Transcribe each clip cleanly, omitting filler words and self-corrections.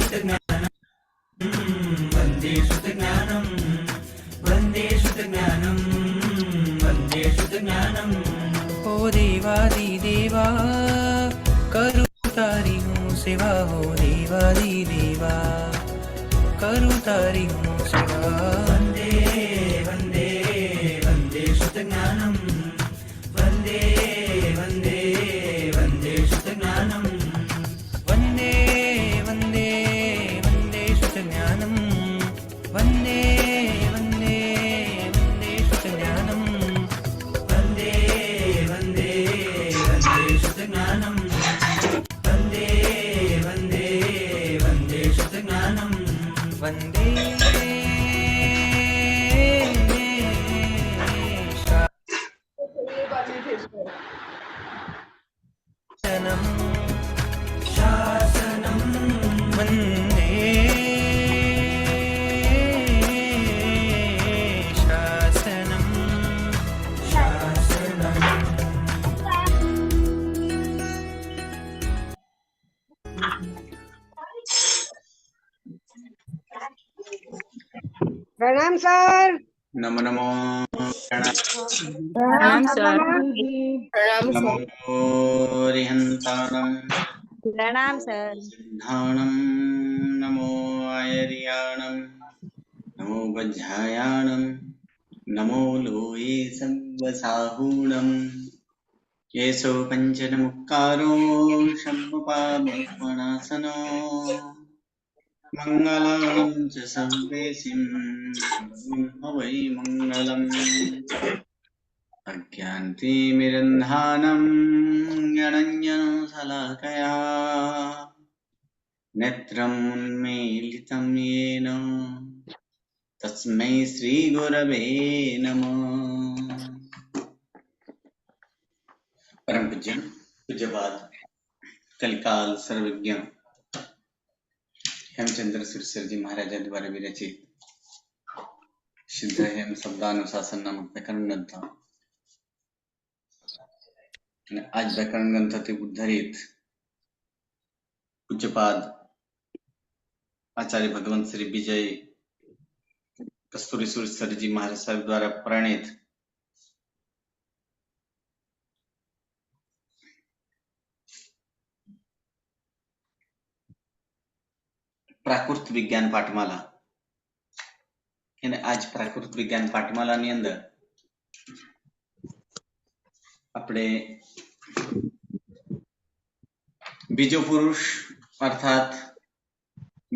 श्रुतज्ञानम् वन्दे श्रुतज्ञानम् वन्दे श्रुतज्ञानम् वन्दे श्रुतज्ञानम्। ओ देवादिदेवा करू तारी हूँ सेवा, हो देवादिदेवा करू तारी हूँ सेवा। वन्दे वन्दे वन्दे श्रुतज्ञानम् वन्दे वन्दे वन्दे श्रुतज्ञानम् वन्दे वन्दे वन्दे श्रुतज्ञानम् वन्दे वन्दे वन्दे श्रुतज्ञानम् वन्दे वन्दे वन्दे श्रुतज्ञानम् वन्दे वन्दे वन्दे श्रुतज्ञानम् वन्दे शासनं वन्दे शासनं शासनं। प्रणाम सर। नमो नमो प्रणाम सर। नमो रिहंताणं प्रणाम सर। सिद्धाणं नमो आयर्याणं नमो वज्रायाणं नमो लोये सर्वसाहूणं येषो पञ्चनमुक्कारो शम्भुपादपद्मनासनो मङ्गलानं च सर्वेसिं वै मङ्गलम्। अज्ञानतिमिरन्धानं ज्ञानञ्जनशलाकया नेत्रम् उन्मीलितं येन तस्मै श्रीगुरवे नमः। परम पूज्य पूज्यपाद कलिकाल सर्वज्ञ हेमचंद्र सुरसर जी महाराजा द्वारा विरचित सिद्ध हेम शब्दानुशासन नामक व्याकरण ग्रंथ અને આજ વ્યાકરણ ગ્રંથથી ઉદ્ધરિત પૂજ્યપાદ આચાર્ય ભગવંત શ્રી વિજય કસ્તુરી સુરસરજી મહારાજ સાહેબ દ્વારા પ્રણિત પ્રાકૃત વિજ્ઞાન પાઠમાલા અને આજ પ્રાકૃત વિજ્ઞાન પાઠમાલાની અંદર આપણે બીજો પુરુષ અર્થાત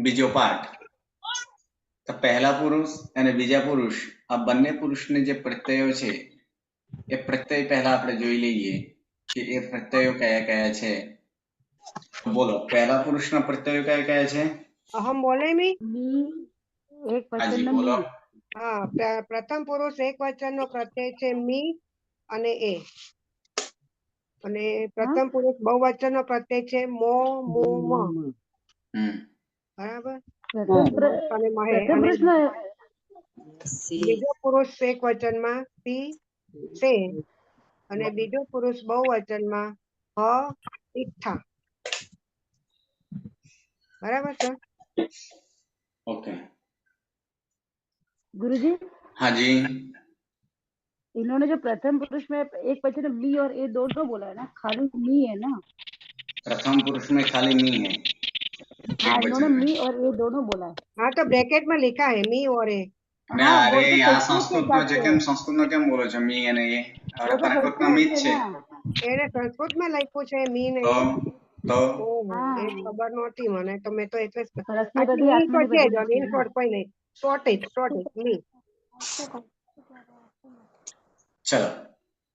બીજો પાઠ તો પહેલા પુરુષ અને બીજા પુરુષ આ બંને પુરુષને જે પ્રત્યયો છે એ પ્રત્યય પહેલા આપણે જોઈ લઈએ કે એ પ્રત્યયો કયા કયા છે। બોલો પહેલા પુરુષના પ્રત્યયો કયા કયા છે? અહમ બોલે મી એક હાજી વચન બોલો। હા પ્રથમ પુરુષ એક વચન નો પ્રત્યય છે મી અને એ, અને પ્રથમ પુરુષ બહુવચન નો પ્રત્યય છે મો મો મ, બરાબર। અને મહે અને બીજો પુરુષ એક વચન માં સી સે અને બીજો પુરુષ બહુવચન માં હ ઈઠા, બરાબર સર? ओके गुरुजी हाँ जी इन्होंने जो प्रथम पुरुष में एक वचन मी और ए दोनों बोला है ना, खाली मी है ना? प्रथम पुरुष में खाली मी है हाँ, एक इन्होंने वचन में। मी और ए दोनों बोला है। हाँ तो ब्रैकेट में लिखा है मी और ए। अरे हाँ, अरे वो तो यहाँ संस्कृत संस्कृत में के जो केम संस्कृत में केम बोलो छो मी અને એ वो तो प्राकृत में मीच संस्कृत છે है ना। એને સંસ્કૃત માં લખ્યું છે મી ને તો એ। તો ઓહો, हाँ। એ ખબર નહોતી મને, તો મેં તો એટલે જ सरस्वती આટલી મી તો आत्मनिर्भर છે જ, लिखी ઇન है ना। શોર્ટ કોઈ નહીં, શોર્ટેજ મી। ચલો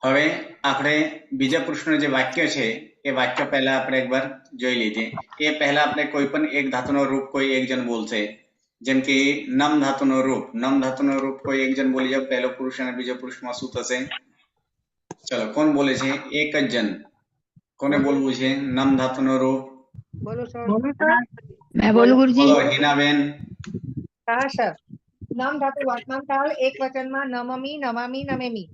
હવે આપણે બીજા પુરુષનું જે વાક્ય છે એ વાક્ય પહેલા આપણે એકવાર જોઈ લીધે। એ પહેલા આપણે કોઈ પણ એક ધાતુનો રૂપ કોઈ એક જણ બોલશે, જેમ કે નમ ધાતુનો રૂપ કોઈ એક જણ બોલી જાવ, પહેલો પુરુષ અને બીજો પુરુષમાં શું થશે? ચલો કોણ બોલે છે? એક જ જણ, કોને બોલવું છે નમ ધાતુનો રૂપ? બોલો સર। मैं बोलूं गुरुजी? બોલો હિનાબેન। હા સર, નમ ધાતુ વર્તમાન કાળ એક વચનમાં નમમી નમામી નમેમી,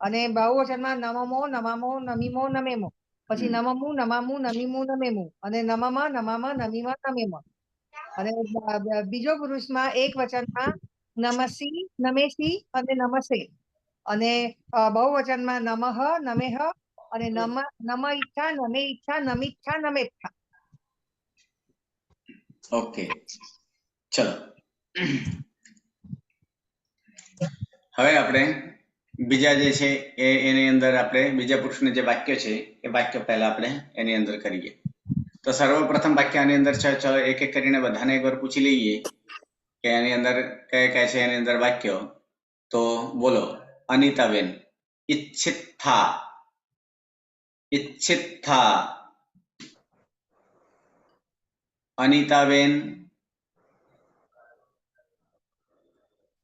અને બહુવચનમાં નમમો નમામો નમીમો નમેમો, પછી નમમુ નમામુ નમીમુ નમેમુ, અને નમમા નમામા નમીમા નમેમો। અને બીજો પુરુષમાં એક વચનમાં નમસી, નમેસી અને નમસે, અને બહુવચનમાં નમઃ, નમેહ અને નમ ઈચ્છા, નમે ઈચ્છા, નમિચ્છા, નમેચ્છા. ઓકે, ચલો. હવે આપણે બીજા જે છે એની અંદર આપણે બીજા પુરુષનું જે વાક્ય છે એ વાક્ય પહેલા આપણે એની અંદર કરીએ. તો સર્વપ્રથમ વાક્ય આની અંદર છે. ચલો એક એક કરીને બધાને એકવાર પૂછી લઈએ કે એની અંદર કયા કયા છે એની અંદર વાક્યો. તો બોલો. અનિતાબેન, ઈચ્છિત થા, ઈચ્છિત થા. Anitaben,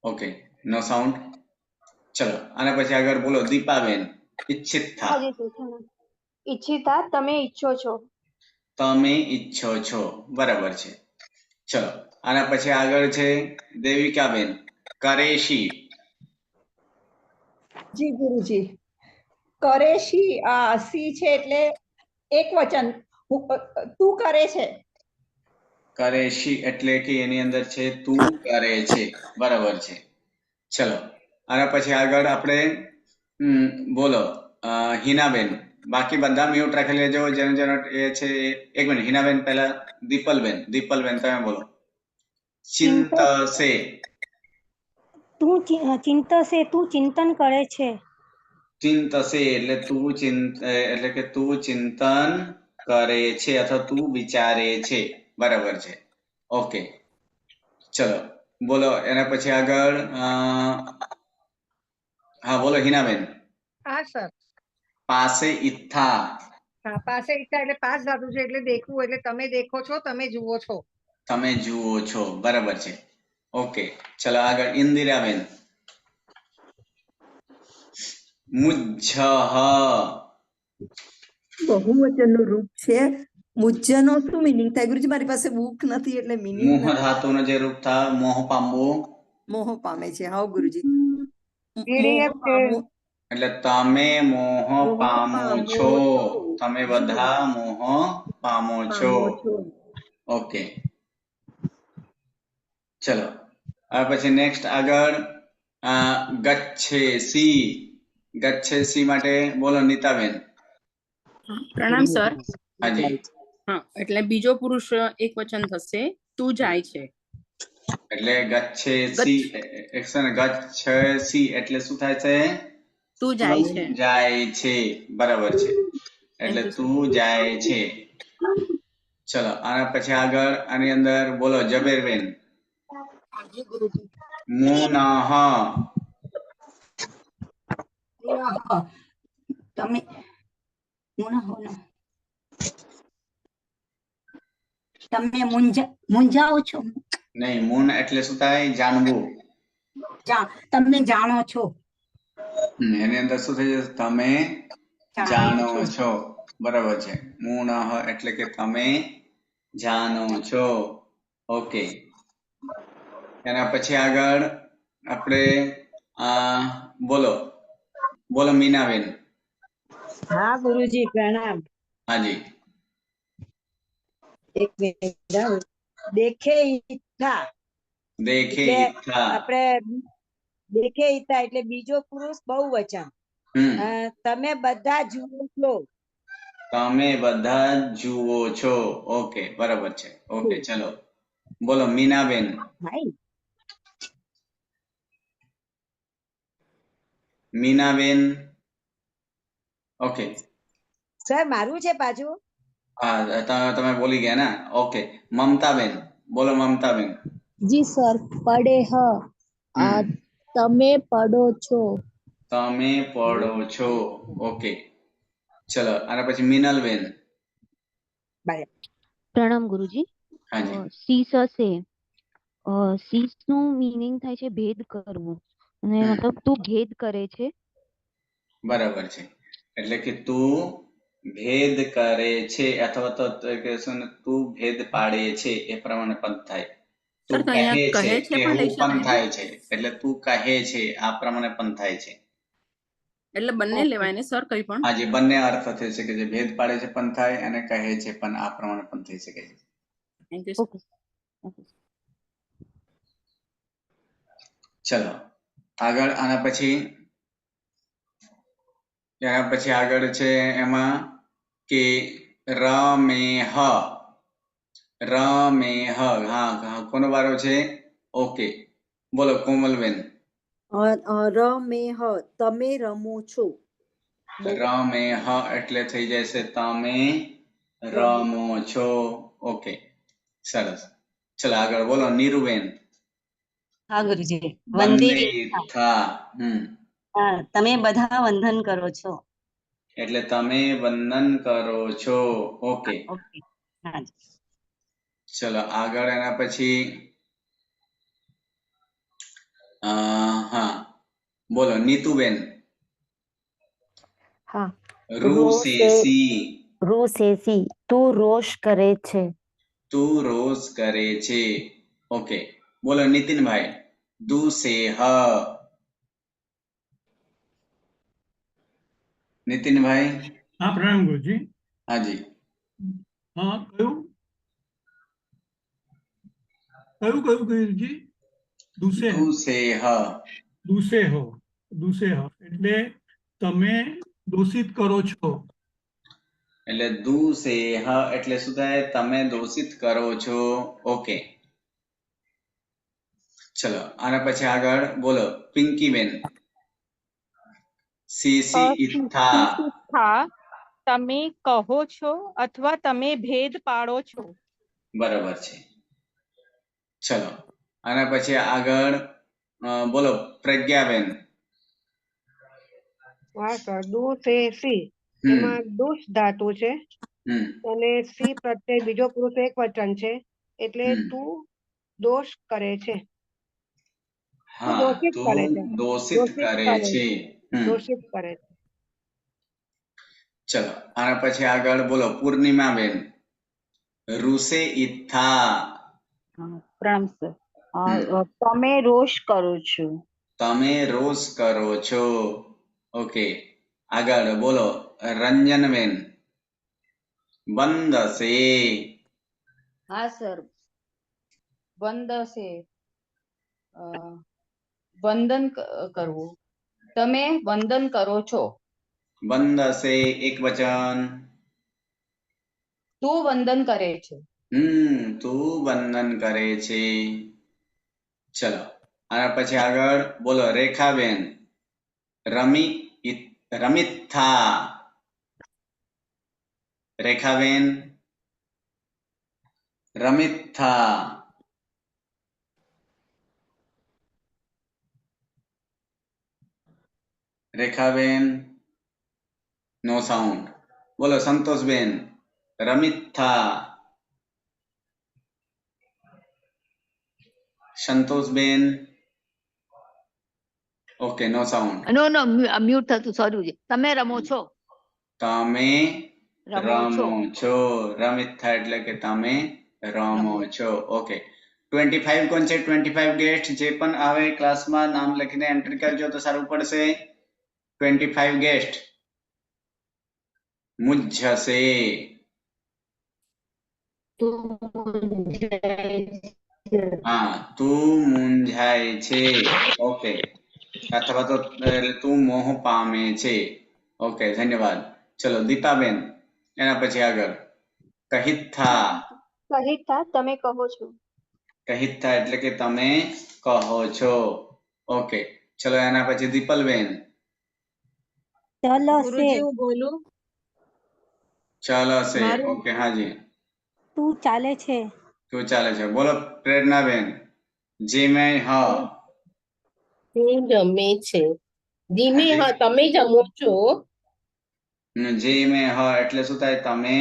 okay, no sound. ચલો આના પછી આગળ બોલો. દીપાબેન, ઈચ્છિત થા. ઈચ્છિતા તમે ઈચ્છો છો. તમે ઈચ્છો છો, બરાબર છે. ચલો આના પછી આગળ છે દેવિકાબેન, કરેશી. જી ગુરુજી, કરેશી સી છે એટલે એક વચન, તું કરે છે. કરેશી એટલે કે એની અંદર છે તું કરે છે, બરાબર છે. ચલો આના પછી આગળ આપણે બોલો. હિનાબેન, બાકી બધા મ્યુટ રાખી લેજો જેનો જેનો એ છે. એક મિનિટ હિનાબેન પહેલા. દીપલબેન, દીપલબેન તમે બોલો. ચિંતસે. તું ચિંતશે, તું ચિંતન કરે છે. ચિંતસે એટલે તું એટલે કે તું ચિંતન કરે છે અથવા તું વિચારે છે, બરાબર છે. ઓકે, ચલો બોલો. એના પછી આગળ હા બોલો હિનાબેન. હા સર. પાસે ઈથા. હા, પાસે ઈચ્છા એટલે પાસ ધાતુ છે એટલે દેખવું, એટલે તમે દેખો છો, તમે જુઓ છો. તમે જુઓ છો, બરાબર છે. ઓકે, ચલો આગળ. ઇન્દિરાબેન, મુજ્જહ. બહુવચનનું રૂપ છે. મુજ્જનો શું મિનિંગ થાય ગુરુજી? મારી પાસે બુક નથી એટલે મિનિંગ મોહ ધાતુનો જે રૂપ થાય મોહ પામવું. મોહ પામે છે. હા ગુરુજી, Reading મોહ it, પામવું એટલે તમે મોહ પામો છો, તમે બધા મોહ પામો છો. ઓકે, ચલો હવે પછી નેક્સ્ટ આગળ. ગચ્છેસી. ગચ્છેસી માટે બોલો નીતાબેન. પ્રણામ સર. હાજી. હા, એટલે બીજો પુરુષ એક વચન થશે, તું જાય છે. એટલે ગચ્છેસી ગચ્છેસી એટલે શું થાય છે? તું જાય છે. જાય છે, બરાબર છે. એટલે Thank you, sir. તું જાય છે. ચલો આના પછી આગળ આની અંદર બોલો. જબેરબેન, મુનહ. તમે તમે મૂંઝાઓ છો. નહીં, મુન એટલે શું થાય? જાણવું. તમે જાણો છો. એની અંદર શું થઈ જશે? તમે જાણો છો, બરાબર છે. મુનહ એટલે કે તમે જાણો છો. ઓકે, એના પછી આગળ આપણે બોલો. બોલો મીનાબેન. હા ગુરુજી પ્રણામ. હાજી. એક મિનિટ. દેખે ઈચ્છા દેખે એટલે ઈચ્છા. આપણે દેખે ઈચ્છા એટલે બીજો પુરુષ બહુવચન. તમે બધા જુઓ છો. તમે બધા જુઓ છો. ઓકે, બરાબર છે. ઓકે, ચલો બોલો મીનાબેન. મીનાબેન. ઓકે, સર મારું છે પાછું. હા તમે બોલી ગયા ને. ઓકે, મમતાબેન બોલો. મમતાબેન. જી સર. પડે હ, તમે પડો છો. તમે પડો છો. ઓકે, ચલો આના પછી મિનલબેન. પ્રણામ ગુરુજી. હાજી. સીસ હશે. સીસ નું મીનિંગ થાય છે ભેદ કરવું, અને મતલબ તું ભેદ કરે છે, બરાબર છે. એટલે કે તું ભેદ કરે છે અથવા તો તું ભેદ પાડે છે એ પ્રમાણે પદ થાય. તું કહે છે, કહેવું પણ થાય છે. એટલે તું કહે છે આ પ્રમાણે પણ થાય છે. એટલે બંને લેવાય ને સર? કઈ પણ? હાજી, બંને અર્થ થઈ શકે છે. ભેદ પાડે છે પણ થાય અને કહે છે પણ આ પ્રમાણે પણ થઈ શકે છે. Thank you. ચલો આગળ આના પછી આગળ છે એમાં કે રમેહ. હા કોનો વારો છે? ઓકે બોલો કોમલબેન. રમેહ તમે રમો છો. રમેહ એટલે થઈ જશે તમે રમો છો. ઓકે સરસ. ચલો આગળ બોલો નીરુબેન. હા ગુરુજી. વંદિથા. તમે બધા વંદન કરો છો. એટલે તમે વંદન કરો છો. ઓકે હા. ચલો આગળ એના પછી હા બોલો નીતુબેન. હા રૂસેસી. રોસેસી તું રોષ કરે છે. તું રોષ કરે છે. ઓકે બોલો નીતિનભાઈ. દુસેહ. નીતિનભાઈ. હા પ્રણામ ગુરુજી. હાજી. હા કયું ગુરુજી? દુસેહ. દુસેહ એટલે તમે દૂષિત કરો છો. એટલે દુસેહ એટલે શું થાય? તમે દૂષિત કરો છો. ઓકે ચલો આના પછી આગળ બોલો પિંકીબેન. સીસી ઇથા. તમે કહો છો અથવા તમે ભેદ પાડો છો. બરાબર છે. ચલો આના પછી આગળ બોલો પ્રજ્ઞાબેન. હા સર દુસેસી એમાં દુષ ધાતુ છે અને સી પ્રત્યય બીજો પુરુષ એક વચન છે એટલે તું દોષ કરે છે. તું દોષિત કરે છે. દોષિત કરે છે. દોષિત કરે છે. ચલો આના પછી આગળ બોલો પૂર્ણિમાબેન. રૂસે ઇથા. પ્રણામ સર. તમે રોષ કરો છો. તમે રોષ કરો છો. ઓકે આગળ બોલો રંજનબેન. બંધશે. હા સર બંધશે વંદન કરવું. તમે વંદન કરો છો. બંધશે એક વચન. તું વંદન કરે છે. તું વંદન કરે છે. ચલો આના પછી આગળ બોલો રેખાબેન. રમિથા. રેખાબેન. રમિથા. રેખાબેન. No sound. બોલો સંતોષબેન. રમિથા. Santoshben. Okay no sound. No mute થતું સોરી. તમે રમો છો. તમે રમો છો. રમિથા એટલે કે તમે રમો છો. ઓકે 25 કોણ છે? 25 ગેસ્ટ જે પણ આવે ક્લાસમાં નામ લખીને એન્ટ્રી કરજો તો સારું પડશે. 25 ગેસ્ટ. મુજ્જસે. હા તું મૂંઝાય છે. ઓકે અથવા તો તું મોહ પામે છે. ઓકે ધન્યવાદ. ચલો દીપાબેન એના પછી આગળ કહિથા. કહિથા તમે કહો છો. કહિથા એટલે કે તમે કહો છો. ઓકે ચલો એના પછી દીપલબેન. ગુરુજી હું બોલું. ચાલશે. ઓકે હાજી. તું ચાલે છે. તું ચાલે છે. બોલો પ્રેરણાબેન. જીમે હ. તું જમે છે. જીમે હ તમે જમો છો. જીમે હ એટલે શું થાય? તમે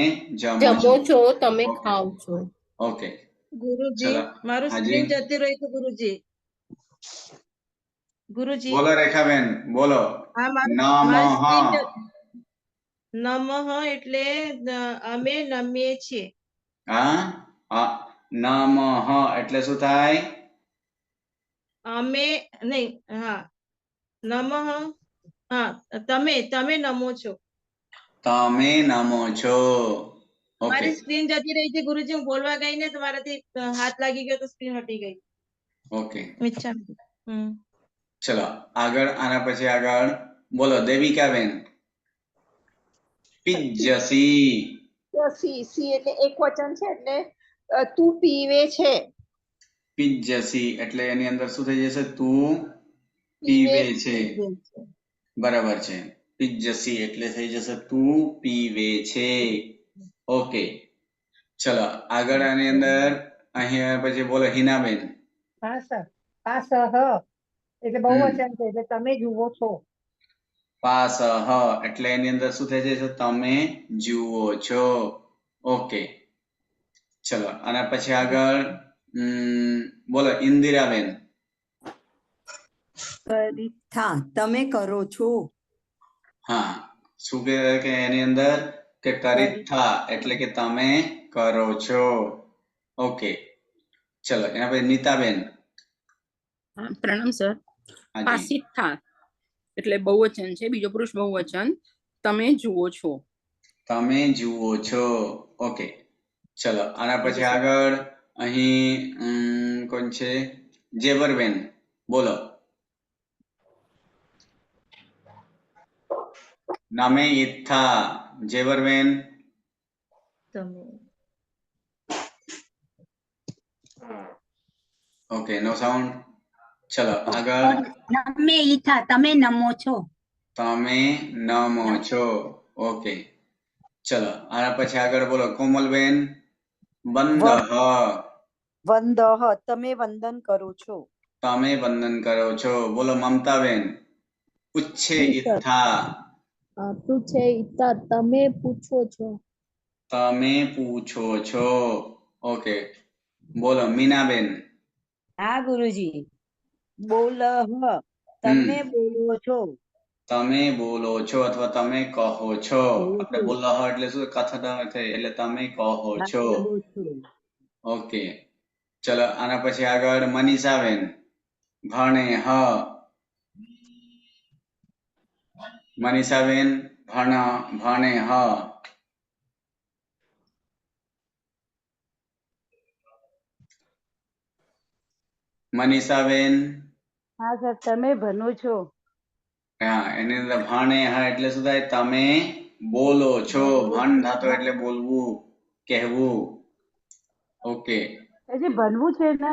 જમો છો તમે ખાવ છો. ઓકે ગુરુજી મારું સ્ક્રીન જતી રહી છે ગુરુજી. બોલો રેખાબેન બોલો. નમઃ એટલે અમે નમીએ છીએ. નમઃ એટલે શું થાય? અમે નહીં. હા નમઃ. હા તમે નમો છો. તમે નમો છો. ઓકે મારી સ્ક્રીન જતી રહી છે ગુરુજી, હું બોલવા ગઈ ને તો મારાથી હાથ લાગી ગયો તો સ્ક્રીન હટી ગઈ. ઓકે મિચ્છા. ચલો આગળ, આના પછી આગળ બોલો દેવિકાબેન. પિજ્જસી. સી એટલે એક વચન છે એટલે તું પીવે છે. પિજ્જસી એટલે એની અંદર શું થઈ જશે? તું પીવે છે. બરાબર છે. પિજ્જસી એટલે થઈ જશે તું પીવે છે. ઓકે ચલો આગળ આની અંદર અહીંયા પછી બોલો હિનાબેન. પાસ એટલે બહુવચન છે એટલે તમે જુઓ છો. પાસ એટલે એની અંદર શું થઈ જશે? તમે જુઓ છો. ઓકે ચલો અને પછી આગળ બોલો ઇન્દિરાબેન. કરીથા તમે કરો છો. હા શું કહેવાય કે એની અંદર કે કરીથા એટલે કે તમે કરો છો. ઓકે ચલો એના પછી નીતાબેન. પ્રણામ સર. પાસિથા એટલે બહુવચન છે, બીજો પુરુષ બહુવચન. તમે જુઓ છો. તમે જુઓ છો. ઓકે ચલો આના પછી આગળ અહીં કોણ છે? જેવરબેન બોલો. નમે ઈથા. જેવરબેન. Okay no sound. ચલો આગળ. નમે ઈથા તમે નમો છો. તમે નમો છો. ઓકે ચલો આના પછી આગળ બોલો કોમલબેન. વંદહ. વંદહ તમે વંદન કરો છો. તમે વંદન કરો છો. બોલો મમતાબેન. પૂછે ઈથા. પૂછે ઈથા તમે પૂછો છો. તમે પૂછો છો. ઓકે બોલો મીનાબેન. હા ગુરુજી. બોલહ તમે બોલો છો. તમે બોલો છો અથવા તમે કહો છો. આપણે બોલહ એટલે શું? કથન થાય એટલે તમે કહો છો. ઓકે ચલો આના પછી આગળ મનીષાબેન. ભણે હ. મનીષાબેન ભણે હ. મનીષાબેન. હા સર તમે ભણો છો. હા એની અંદર ભણે હા એટલે શું થાય? તમે બોલો છો. ભણ ધાતો એટલે બોલવું, કહેવું. ઓકે ભણવું છે ને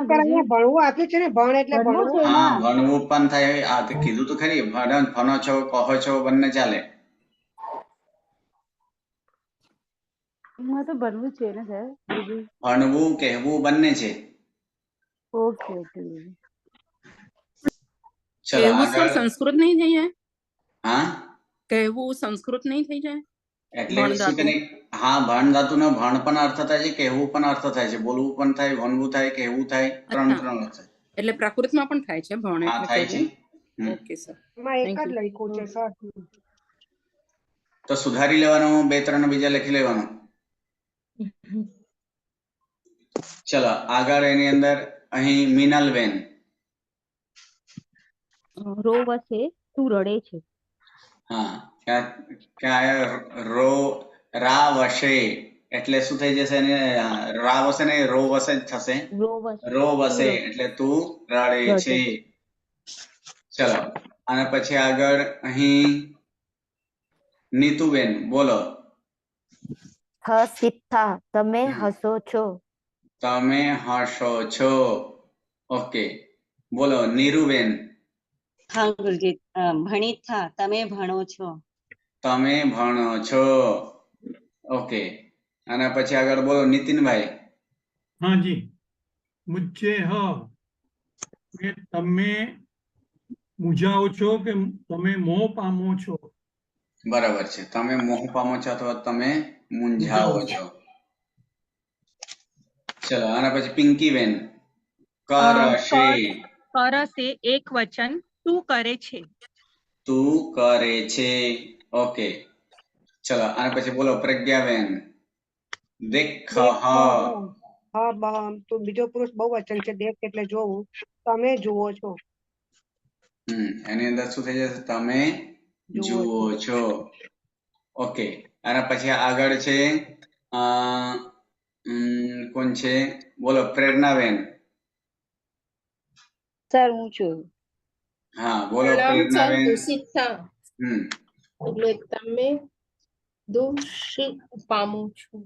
ભણવું આપ્યું છે ને, ભણ એટલે ભણવું. હા ભણવું પણ થાય. આ કીધું તો ખરી, ભણો છો, કહો છો, બંને ચાલે. તો ભણવું છે ને સર. ભણવું કહેવું બંને છે. Okay okay. ચલો કહેવું સર આગળ. સંસ્કૃત નહીં થઈ જાય? હા કહેવું સંસ્કૃત નહીં થઈ જાય? એટલે શું કે હા ભણ ધાતુ નો ભણ પણ અર્થ થાય છે, કહેવું પણ અર્થ થાય છે, બોલવું પણ થાય, ભણવું થાય, કહેવું થાય, ત્રણ અર્થ. એટલે પ્રાકૃતમાં પણ થાય છે ભણ એટલે થાય છે. Okay sir. એમાં એક જ લખ્યું છે સર. તો સુધારી લેવાનું, 2-3 બીજા લખી લેવાનું. ચલો આગળ એની અંદર અહીં મિનલબેન. રોવશે તું રડે છે. હા ક્યાં રા વશે એટલે શું થઈ જશે? રા વશે ને રો વશે જ થશે. રો વશે એટલે તું રડે છે. ચલો અને પછી આગળ અહીં નીતુબેન બોલો. હસિથા તમે હસો છો. તમે હસો છો. ઓકે બોલો નીરુબેન. હા ગુરુજી. ભણીથા તમે ભણો છો. તમે ભણો છો. ઓકે આના પછી આગળ બોલો નીતિનભાઈ. હા જી. મુજ્જે હ કે તમે મૂંઝાઓ છો કે તમે મોહ પામો છો. બરાબર છે. તમે મોહ પામો છો અથવા તમે મૂંઝાઓ છો. ચલો આના પછી પિંકીબેન. કરશે. કરશે એક વચન. તું કરે છે. તું કરે છે. ઓકે ચલો આના પછી બોલો પ્રજ્ઞાબેન. દેખ તો બીજો પુરુષ બહુવચન છે. દેખ એટલે જોવું. તમે જુઓ છો. એની અંદર શું થઈ જશે? તમે જુઓ છો. ઓકે આના પછી આગળ છે કોણ છે? બોલો પ્રેરણાબેન. સર હું છું. હા બોલો પ્રણામ સર. પ્રેરણાબેન. દૂષિતતા હમ એટલે તમે દૂષિત પામો છો.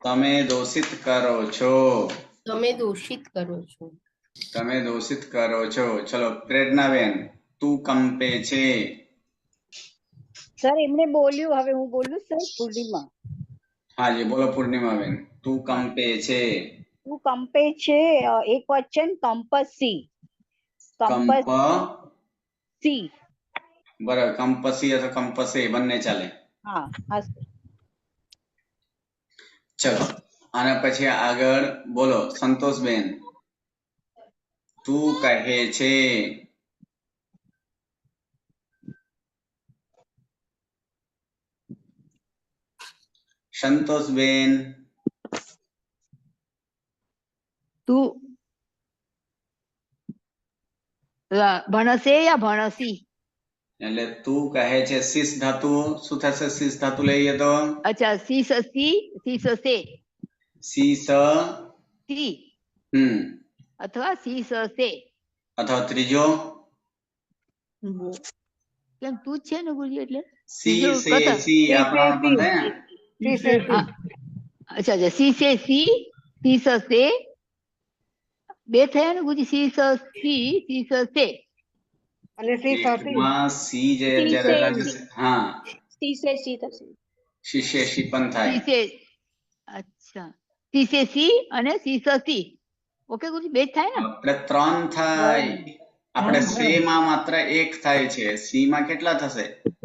તમે દોષિત કરો છો. તમે દૂષિત કરો છો. તમે દોષિત કરો છો. ચલો પ્રેરણાબેન, તું કંપે છે. સર એમને બોલ્યું, હવે હું બોલું સર. પૂર્ણિમા. હાજી બોલો પૂર્ણિમાબેન, તું કંપે છે. તું કંપે છે એક વચન કંપસી. કંપસી. બરાબર, કંપસી અથવા કંપસે બંને ચાલે. હા હા સર. ચલો આના પછી આગળ બોલો સંતોષબેન, તું કહે છે. સંતોષબેન, તું ભણશે યા ભણસી? એટલે તું કહે છે શીશ ધાતુ શું થશે? શીશ ધાતુ લઈએ તો અચ્છા સી સસે. સી સ સી અથવા સી સસે. અથવા ત્રીજો કેમ તું જ છે ને ગુરુજી? એટલે સી સે સી આ પ્રમાણ પણ થાય ને. અચ્છા અચ્છા સી સે સી સસે બે થયા ને ગુરુજી? સી સી સસે અને સી સસી. માં સી જે જ્યારે લાગે છે હા શીશે શી થશે. શીશે શી પણ થાય. અચ્છા સી સે સી અને સી સસી. ઓકે ગુરુજી, બે જ થાય ને? આપણે ત્રણ થાય. આપણે સે માં માત્ર એક થાય છે. સી માં કેટલા થશે?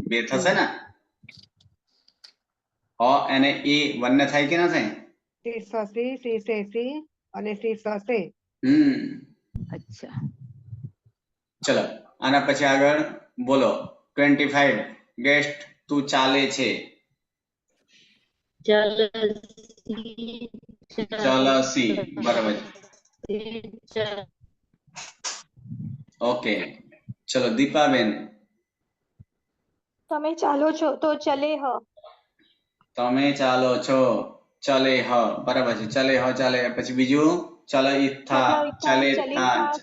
બે થશે ને. અ અને એ બંને થાય કે ના થાય? સી સસી, સી સે સી અને સી સસે. અચ્છા ચલો આના પછી આગળ બોલો 25 ગેસ્ટ, તું ચાલે છે. ચાલસી. બરાબર. ઓકે ચલો દીપાબેન, તમે ચાલો છો તો ચલે હ. તમે ચાલો છો. ચલે હ. બરાબર છે. ચલે હ ચાલે. પછી બીજું ચલ ઇથા, ચલે થા.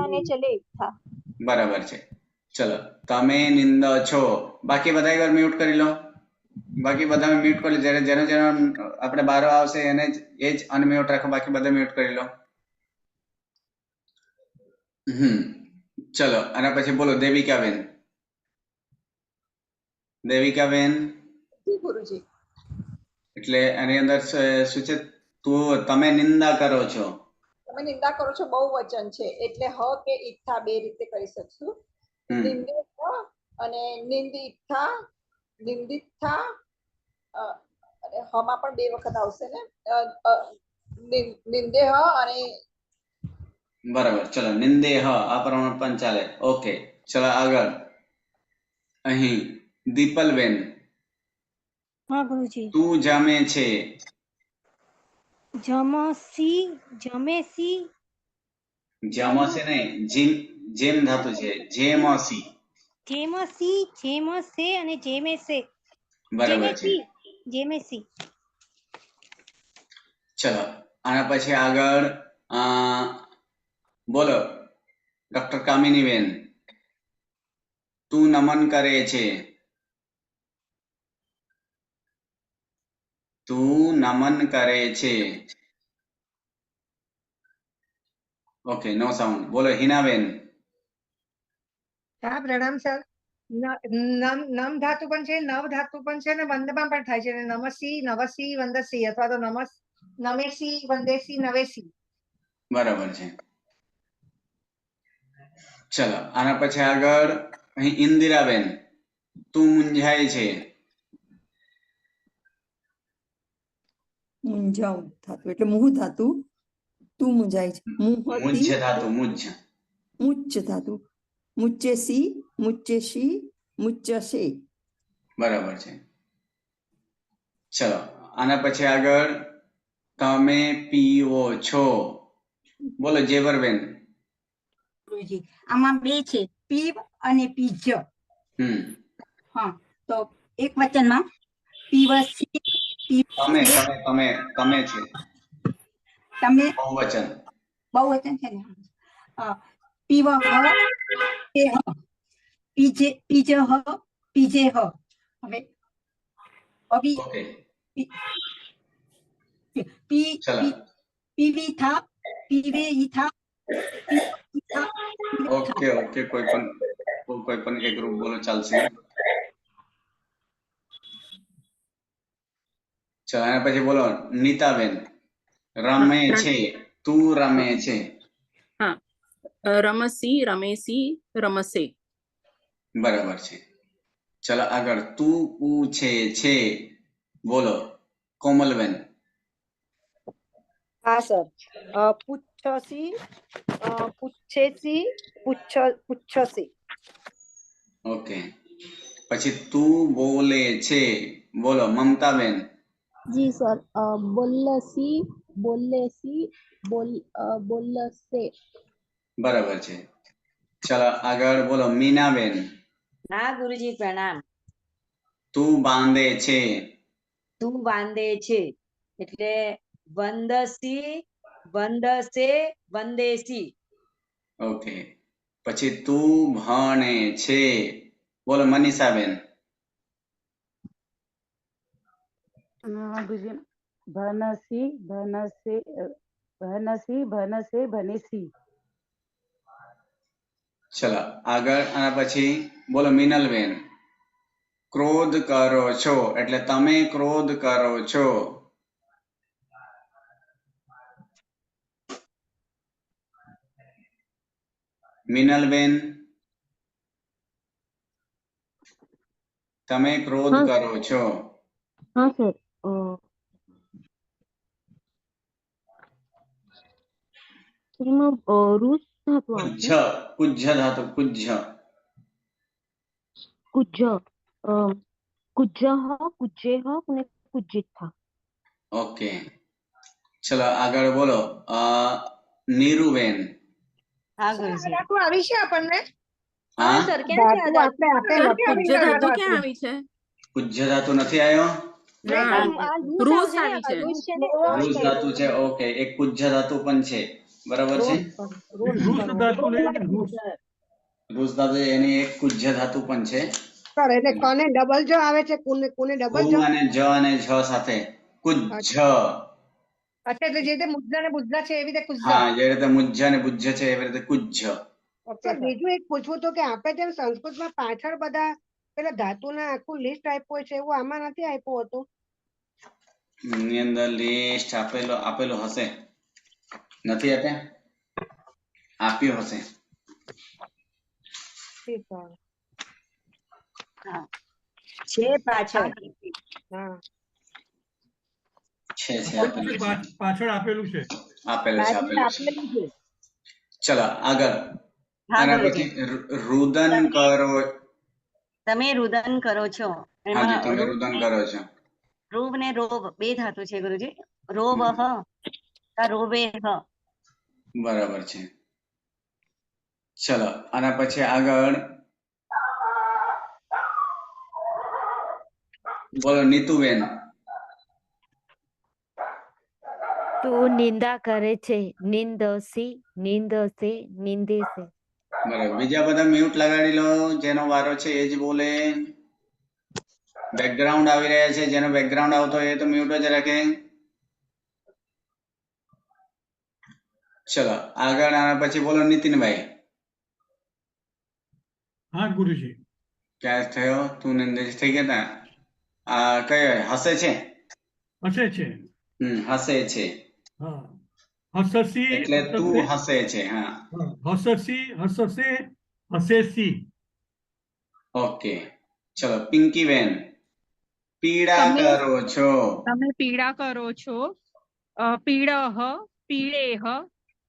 ને ચલે થા. બરાબર છે. ચલો તમે નિંદ છો. બાકી બધા એકવાર મ્યુટ કરી લો. બાકી બધા મ્યુટ કરી લો. જેનો જેનો આપણે બારો આવશે એને એ જ અનમ્યુટ રાખો. બાકી બધા મ્યુટ કરી લો. ચલો આના પછી બોલો દેવિકાબેન. દેવિકાબેન ગુરુજી. એટલે આની અંદર શું છે? તમે નિંદા કરો છો. તમે નિંદા કરો છો બહુ વચન છે એટલે હ કે ઈચ્છા બે રીતે કરી શકશું. નિંદે હ અને નિંદિથા, નિંદિથા. અને હ માં પણ બે વખત આવશે ને. નિંદે હ અને બરાબર. ચલો નિંદે હ આ પ્રમાણે પણ ચાલે. ઓકે ચલો આગળ અહીં દીપલબેન, હા ગુરુજી. તું જમે છે. જમસી, જમેસી. જમસે નહીં, જેમ ધાતુ છે. જેમસી. જેમસી, જેમસે અને જેમેસે. બરાબર છે. જેમેસી. ચલો આના પછી આગળ બોલો ડોક્ટર કામિનીબેન, તું નમન કરે છે. તું નમન કરે છે. Okay no sound. બોલો હિનાબેન. હા પ્રણામ સર. નમ ધાતુ પણ છે, નવ ધાતુ પણ છે, અને વંદમાં પણ થાય છે. નમસી, નવસી, વંદસી અથવા તો નમેસી, વંદેસી, નવેસી. બરાબર છે. ચલો આના પછી આગળ અહીં ઇન્દિરાબેન, તું મૂંઝાય છે. મૂંઝાવું ધાતુ એટલે મુહ ધાતુ. તું મૂંઝાય છે. મુજ્જ ધાતુ મુજ્જ. મુચ્ચ ધાતુ. મુચ્ચેસી, મુચ્ચેસી, મુચ્ચસે. બરાબર છે. ચલો આના પછી આગળ તમે પીવો છો. બોલો જેવરબેન. આમાં બે છે, પીવ અને પીજ. હા તો એક વચનમાં પીવસી તમે તમે તમે છે તમે બહુવચન. બહુવચન છે ને પીવ પીજે પીજે હવે અભી ઓકે પી પીવી થા પીવે ઈ થા ઓકે ઓકે કોઈ પણ એક રૂપ બોલો ચાલશે. ચાલો એના પછી બોલો નીતાબેન. રમે છે, તું રમે છે. હા, રમસી, રમેસી, રમસે. બરાબર છે. ચલો આગળ તું પૂછે છે, બોલો કોમલબેન. હા સર, પૂછસી, પૂછેસી, પૂછસી. ઓકે, પછી તું બોલે છે, બોલો મમતાબેન. जी सर, बोलसी, बोलेसी, बोलसे. બરાબર છે. ચલો આગળ બોલો મીનાબેન. હા ગુરુજી પ્રણામ. તું બાંધે છે. તું બાંધે છે એટલે વંદસી, વંદસે, વંદેસી. ઓકે, પછી તું ભણે છે, બોલો મનીષાબેન. ગુરુજી ભનસી, ભનસે, ભનસી, ભનસે, ભનેસી. ચલો આગળ આના પછી બોલો મિનલબેન. ક્રોધ કરો છો એટલે તમે ક્રોધ કરો છો. મિનલબેન તમે ક્રોધ કરો છો. હા સર, એમાં રૂસ ધાતુ આવશે. કુજ્જ ધાતુ કુજ્જ. કુજ્જ, કુજ્જહ, કુજ્જેહ અને કુજ્જિથા. ઓકે, ચલો આગળ બોલો નીરુબેન. હા ગુરુજી. ધાતુ આવી છે આપણને. હા સર ક્યાં છે આ ધાતુ આપણે સર, આપેલ પૂજ્ય ધાતુ ક્યાં આવી છે? કુજ્જ ધાતુ નથી આવ્યો. ના, રૂસ આવી છે. રૂસ ધાતુ છે. ઓકે, એક કુજ્જ ધાતુ પણ છે. બરાબર છે. રૂસ ધાતુ લઈએ ને, રૂસ. રૂસ ધાતુ એની એક કુજ્જ ધાતુ પણ છે. સર એટલે કોને ડબલ જ આવે છે, કોને ડબલ જ. કુ અને જ અને ઝ સાથે કુજ્જ. અચ્છા, એટલે જે રીતે મુદ્દા ને બુદ્ધા છે એવી રીતે કુઝ્ઝા. હા, જે રીતે મુજ્જ અને બુજ્જ છે એવી રીતે કુજ્જ. સર બીજું એક પૂછવું હતું કે આપણે જેમ સંસ્કૃતમાં પાછળ બધા પેલા ધાતુના આખું લિસ્ટ આપ્યું છે, એવું આમાં નથી આપ્યું હતું. ની અંદર લિસ્ટ આપેલું હશે. નથી આપ્યું હશે. છે પાછળ. હા છે પાછળ આપેલું છે. આપેલું છે. ચલો આગળ. હા આના ગુરુજી. પછી રુદન કરો. તમે રુદન કરો છો. હાજી, તમે રુદન કરો છો. રોબ ને રોબ બે ધાતુ છે ગુરુજી. રોબ હ કા રોબે હ. બરાબર છે. ચલો આના પછી આગળ બોલો નીતુબેન. તું નિંદા કરે છે, નિંદસી, નિંદસે, નિંદેસે. બરાબર, બીજા બધા મ્યુટ લગાડી લો. જેનો વારો છે એ જ બોલે. બેકગ્રાઉન્ડ આવી રહ્યા છે, જેનો બેકગ્રાઉન્ડ આવતો હોય તો મ્યુટ જ રાખે. ચલો આગળ આના પછી બોલો નીતિનભાઈ. હા ગુરુજી. ક્યાં થયો? તું નિંદેશ થઈ ગયા તા. કયો હસે છે? હસે છે. હસે છે. હા, હસસી એટલે તું હસે છે. હા, હસસી, હસસે, હસેસી. ઓકે, ચલો પિંકીબેન. પીડા કરો છો. તમે પીડા કરો છો. પીડહ, પીડેહ,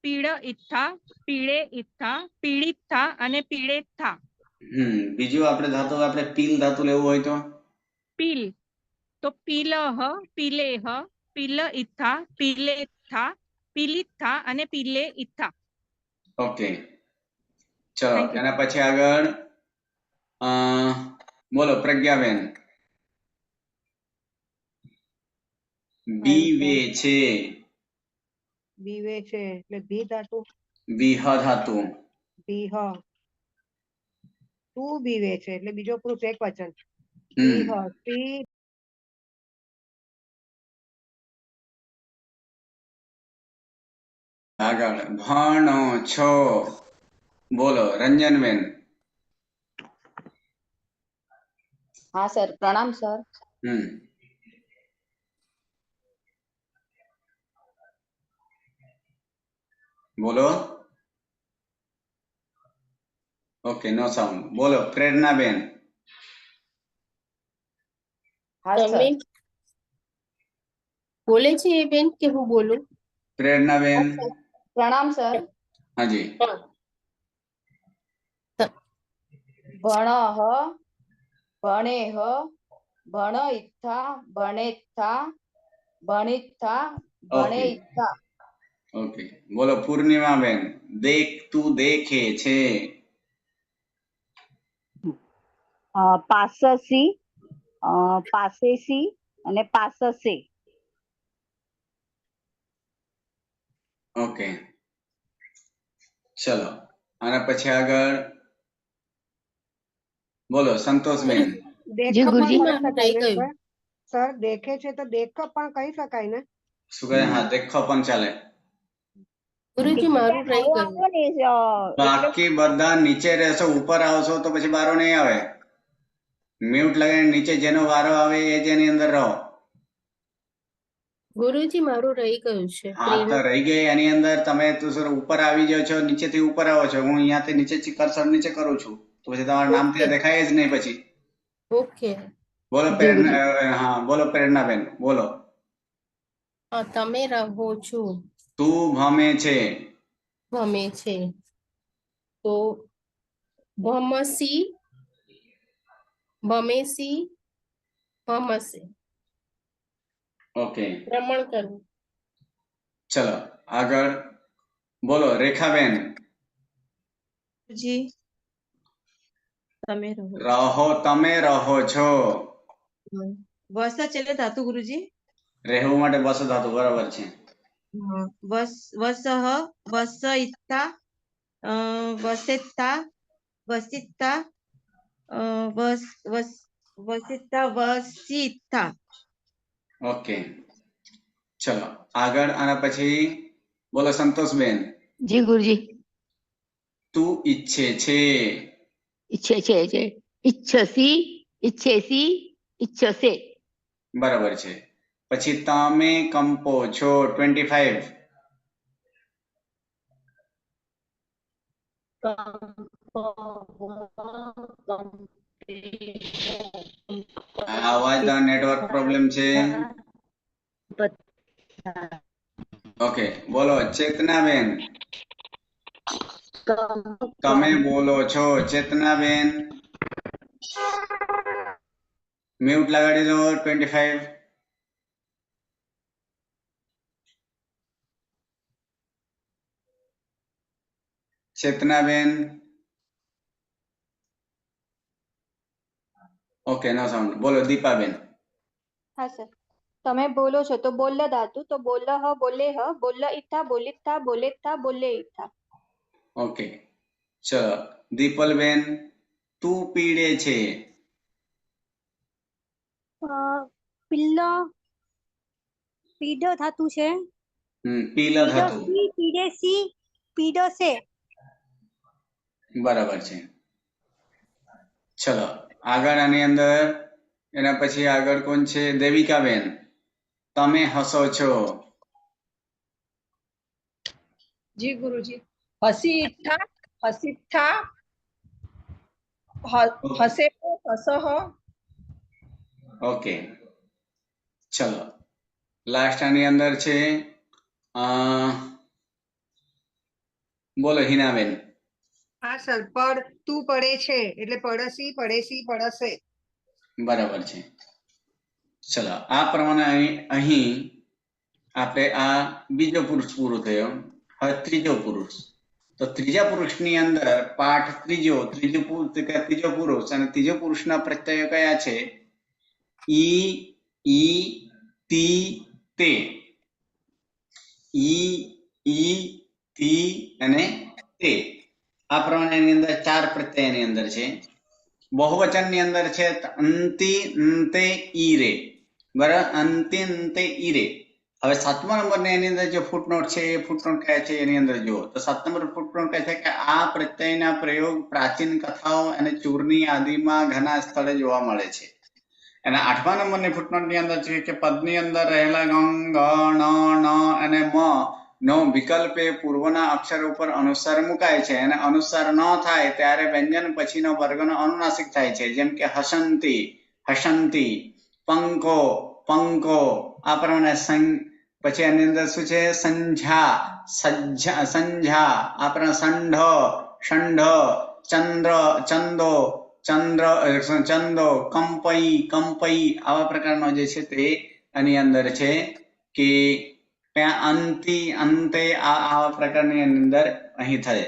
પીડ ઇથ્થા, પીડે ઇથ્થા, પીડિત્થા અને પીડેત્થા. બીજું આપણે પીલ ધાતુ લેવું હોય તો પીલ તો પીલહ, પીલેહ, પીલ ઇથ્થા, પીલેત્થા, પીલિત્થા અને પીલે ઇથ્થા. ઓકે, ચલો એના પછી આગળ બોલો પ્રજ્ઞાબેન. બીવે છે, બીવે છે એટલે ભી ધાતુ, વિહ ધાતુ, ભીહ. તું બીવે છે એટલે બીજો પુરુષ એક વચન, હમ ભીહ. સી આગળ ભણો છો, બોલો રંજનબેન. हाँ सर, प्रणाम सर। હમ બોલો. Okay, no sound. બોલો પ્રેરણાબેન. हाँ તમે सर, બોલે છે એ બેન કે હું બોલું? પ્રેરણાબેન. प्रणाम सर। હાજી. હા, भणः, भणेः, भणयित्था, भणेत्था, भणित्था, ઓકે भणेयित्था। ઓકે. બોલો પૂર્ણિમાબેન. દેખ તું દેખે છે, પાસસી, પાસેસી અને પાસસે. ઓકે ચલો આના પછી આગળ બોલો સંતોષબેન. દેખ જી પણ ગુરુજી કરી મારું શકાય રહી ને ગયું. સર? સર દેખે છે તો દેખ પણ કહી શકાય ને? શું કહે? હા દેખો પણ ચાલે. ગુરુજી મારું રહી ગયું. બાકી બધા નીચે રહેશો, ઉપર આવશો તો પછી વારો નહીં આવે. મ્યુટ લગાવીને નીચે જેનો વારો આવે એ જ એની અંદર રહો. ગુરુજી મારું રહી ગયું છે. હા તો રહી ગઈ એની અંદર તમે તો સર ઉપર આવી જાઓ છો, નીચેથી ઉપર આવો છો. હું અહીંયાથી નીચેથી કર્સર નીચે કરું છું તો પછી તમારું નામ ત્યાં દેખાય જ નહીં પછી. ઓકે. બોલો પ્રેરણા. હા બોલો પ્રેરણાબેન બોલો. હા, તમે રહો છો, તું ભમે છે, ભમે છે તો ભમસી, ભમેસી, ભમસે. ઓકે ભ્રમણ કરવું. ચલો આગળ બોલો રેખાબેન. જી તમે રહો રહો તમે રહો છો, વસ ચલે ધાતુ ગુરુજી. રહેવું માટે બસ ધાતુ બરાબર છે. વસ વસહ, વસઇત્તા, વસેત્તા, વસિત્તા, વસ વસ વસિત્તા, વસિત્તા. ઓકે ચલો આગળ આના પછી બોલો સંતોષબેન. જી ગુરુજી. તું ઈચ્છે છે, ઈચ્છે છે, ઈચ્છસી, ઈચ્છેસી, ઈચ્છસે. બરાબર છે. પછી તમે કંપો છો 25. અવાજ નેટવર્ક પ્રોબ્લેમ છે. ઓકે બોલો ચેતનાબેન. તમે બોલો છો ચેતનાબેન. મ્યુટ લગાડી દો 25. ચેતનાબેન. Okay no sound. બોલો દીપાબેન. हाँ सर, તમે બોલો છો તો બોલ ધાતુ, તો બોલહ, બોલેહ, બોલ ઇથા, બોલિથા, બોલેથા, બોલે ઇથા. ઓકે ચલો દીપલબેન. તું પીડે છે, પિલ્લો, પીડો ધાતુ છે. પીલા ધાતુ પીડોસી, પીડેસી, પીડોસે. બરાબર છે. ચલો આગળ આની અંદર એના પછી આગળ કોણ છે? દેવિકાબેન. તમે હસો છો, જી ગુરુજી. હસી ઇઠ્ઠા, હસીઠ્ઠા, હસે, હસહ. ઓકે ચલો લાસ્ટ આની અંદર છે બોલો હિનાબેન. હા સર, પડ તું પડે છે એટલે પડસી, પડેસી, પડસે. બરાબર છે. ચલો આ પ્રમાણે અહીં આપણે આ બીજો પુરુષ પૂરો થયો. હવે ત્રીજો પુરુષ. તો ત્રીજા પુરુષની અંદર પાઠ ત્રીજો પુરુષ અને ત્રીજો પુરુષના પ્રત્યયો કયા છે? ઈ, ઈ, તી, તે, ઈ, તી અને તે, આ પ્રમાણે એની અંદર 4 પ્રત્યય એની અંદર છે. બહુવચન ની અંદર છે અંતિ, અંતે, ઈરે, બરાબર, અંતિ, અંતે, ઈરે. હવે 7મા નંબરની એની અંદર જે ફૂટનોટ છે એ ફૂટનોટ કહે છે એની અંદર જુઓ તો 7 નંબર ફૂટનોટ કહે છે કે આ પ્રત્યયના પ્રયોગ પ્રાચીન કથાઓ અને ચૂરની આદિમાં ઘણા સ્થળે જોવા મળે છે. અને 8મા નંબરની ફૂટનોટ ની અંદર છે કે પદની અંદર રહેલા ગંગ, ન, ન અને મ નો વિકલ્પે પૂર્વના અક્ષર ઉપર અનુસ્વાર મુકાય છે અને અનુસ્વાર ન થાય ત્યારે વ્યંજન પછીનો વર્ગનો અનુનાસિક થાય છે. જેમ કે હસંતી, હસંતી, પંકો, પંકો, આ પ્રમાણે પછી એની અંદર શું છે સંઝા, સજ્જા, સંઝા, આ પ્રમાણે સંઢ, ષંઢ, ચંદ્ર, ચંદો, ચંદ્ર, ચંદો, કંપઈ, કંપઈ, આવા પ્રકારનો જે છે તે આની અંદર છે કે ત્યાં અંતિ, અંતે, આવા પ્રકારની એની અંદર અહીં થાય.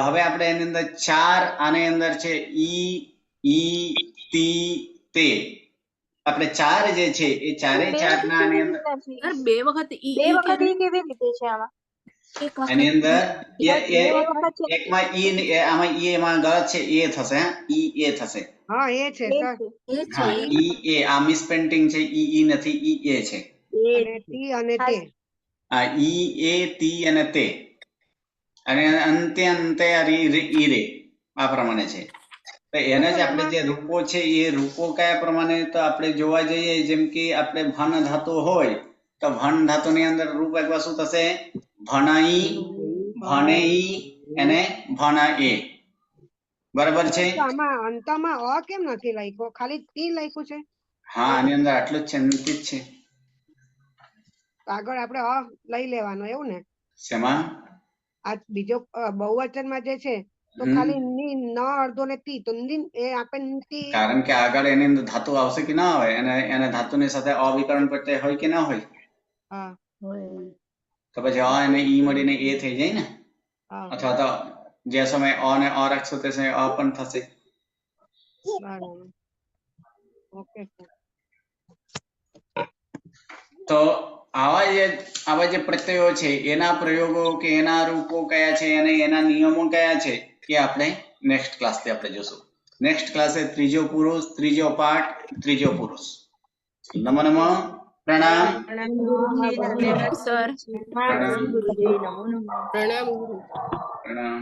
હવે આપણે એની અંદર 4 આની અંદર છે ઈ, તી, તે. આપણે 4 જે છે એ 4 ના આની અંદર બે વખત ઈ કેવી રીતે છે આમાં? આની અંદર એકમાં ઈ, આમાં ઈ એમાં ગલત છે, એ થશે, ઈ એ થશે. હા એ છે સર. હા ઈ એ, આ મિસ પેન્ટિંગ છે, ઈ નથી, ઈ એ છે. અને તી અને તે. આ ઈ, એ, તી અને તે. અને અંતે, અંતે, ઈરે, આ પ્રમાણે છે. તો એને જ આપણે જે રૂપો છે એ રૂપો કયા પ્રમાણે તો આપણે જોવા જઈએ, જેમ કે આપણે ભન ધાતુ હોય તો ભન ધાતુની અંદર રૂપ એકવાર શું થશે, ભણઈ, ભણેઈ અને ભણએ. બરાબર છે. આમાં અંતમાં અ કેમ નથી લખ્યો, ખાલી તી લખ્યું છે? હા આની અંદર આટલું જ છે, અંતિત છે. આગળ આપણે અ લઈ લેવાનો એવું ને? શેમાં? આ બીજો બહુવચનમાં જે છે તો ખાલી ની, ન અડધો ને તી, તો એ આપણે તી. કારણ કે આગળ એની અંદર ધાતુ આવશે કે ના આવે, અને એને ધાતુની સાથે અવિકરણ પ્રત્યય હોય કે ના હોય? હા હોય. તો પછી અ અને ઈ મળીને એ થઈ જાય ને, અથવા તો જે સમય અ ને અ રાખશો તે સમય અ પણ થશે. ઓકે. તો આવા જે પ્રત્યયો છે એના પ્રયોગો કે એના રૂપો કયા છે અને એના નિયમો કયા છે એ આપણે નેક્સ્ટ ક્લાસથી આપણે જોશું. નેક્સ્ટ ક્લાસે ત્રીજો પુરુષ, ત્રીજો પાઠ, ત્રીજો પુરુષ. નમો નમઃ. પ્રણામ. સર. પ્રણામ. પ્રણામ. પ્રણામ.